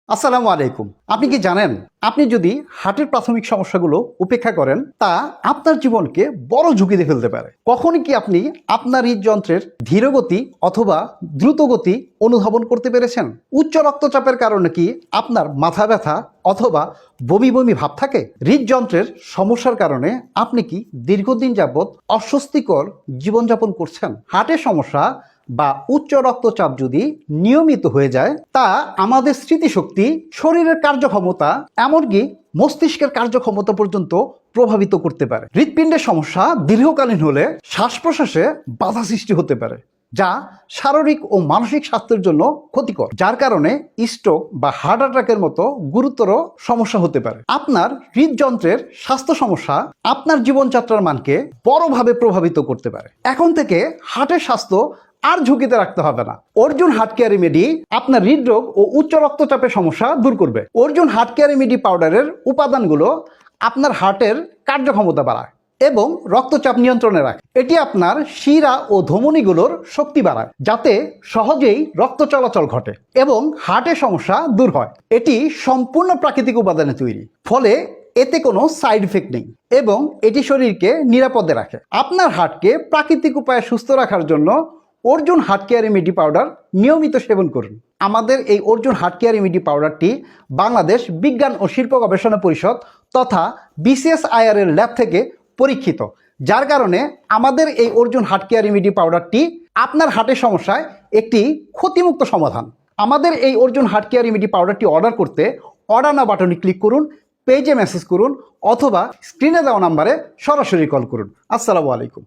আসসালামু আলাইকুম। আপনি কি জানেন আপনি যদি হার্টের প্রাথমিক সমস্যাগুলো উপেক্ষা করেন তা আপনার জীবনকে বড় ঝুঁকিতে ফেলতে পারে। কখনই কি আপনি আপনার হৃদযন্ত্রের ধীরগতি অথবা দ্রুতগতি অনুধাবন করতে পেরেছেন? উচ্চ রক্তচাপের কারণে কি আপনার মাথা ব্যথা অথবা বমি বমি ভাব থাকে? হৃদযন্ত্রের সমস্যার কারণে আপনি কি দীর্ঘদিন যাবৎ অস্বস্তিকর জীবনযাপন করছেন? হার্টের সমস্যা বা উচ্চ রক্তচাপ যদি নিয়মিত হয়ে যায় তা আমাদের স্মৃতিশক্তি, শরীরের কার্যক্ষমতা, এমনকি মস্তিষ্কের কার্যক্ষমতা পর্যন্ত প্রভাবিত করতে পারে। হৃৎপিণ্ডের সমস্যা দীর্ঘকালীন হলে শ্বাস প্রশ্বাসে বাধা সৃষ্টি হতে পারে, যা শারীরিক ও মানসিক স্বাস্থ্যের জন্য ক্ষতিকর, যার কারণে স্ট্রোক বা হার্ট অ্যাটাকের মতো গুরুতর সমস্যা হতে পারে। আপনার হৃদযন্ত্রের স্বাস্থ্য সমস্যা আপনার জীবনযাত্রার মানকে বড়ভাবে প্রভাবিত করতে পারে। এখন থেকে হার্টের স্বাস্থ্য আর ঝুঁকিতে রাখতে হবে না। অর্জুন হার্ট কেয়ার রেমেডি আপনার হৃদরোগ ও উচ্চ রক্তচাপের সমস্যা দূর করবে। অর্জুন হার্ট কেয়ার রেমেডি পাউডারের উপাদানগুলো আপনার হার্টের কার্যক্ষমতা বাড়ায় এবং রক্তচাপ নিয়ন্ত্রণে রাখে। এটি আপনার শিরা ও ধমনীগুলোর শক্তি বাড়ায়, যাতে সহজেই রক্ত চলাচল ঘটে এবং হার্টের সমস্যা দূর হয়। এটি সম্পূর্ণ প্রাকৃতিক উপাদানে তৈরি, ফলে এতে কোনো সাইড ইফেক্ট নেই এবং এটি শরীরকে নিরাপদে রাখে। আপনার হার্টকে প্রাকৃতিক উপায়ে সুস্থ রাখার জন্য Arjun heart care remedy powder নিয়মিত সেবন করুন। আমাদের এই অর্জুন হার্ট কেয়ার রেমেডি পাউডারটি বাংলাদেশ বিজ্ঞান ও শিল্প গবেষণা পরিষদ তথা BCSIR এর ল্যাব থেকে পরীক্ষিত, যার কারণে আমাদের এই অর্জুন হার্ট কেয়ার রেমেডি পাউডারটি আপনার হার্টের সমস্যায় একটি ক্ষতিমুক্ত সমাধান। আমাদের এই অর্জুন হার্ট কেয়ার রেমেডি পাউডারটি অর্ডার করতে অর্ডার নাও বাটনে ক্লিক করুন, পেজে মেসেজ করুন অথবা স্ক্রিনে দেওয়া নাম্বারে সরাসরি কল করুন। আসসালামু আলাইকুম।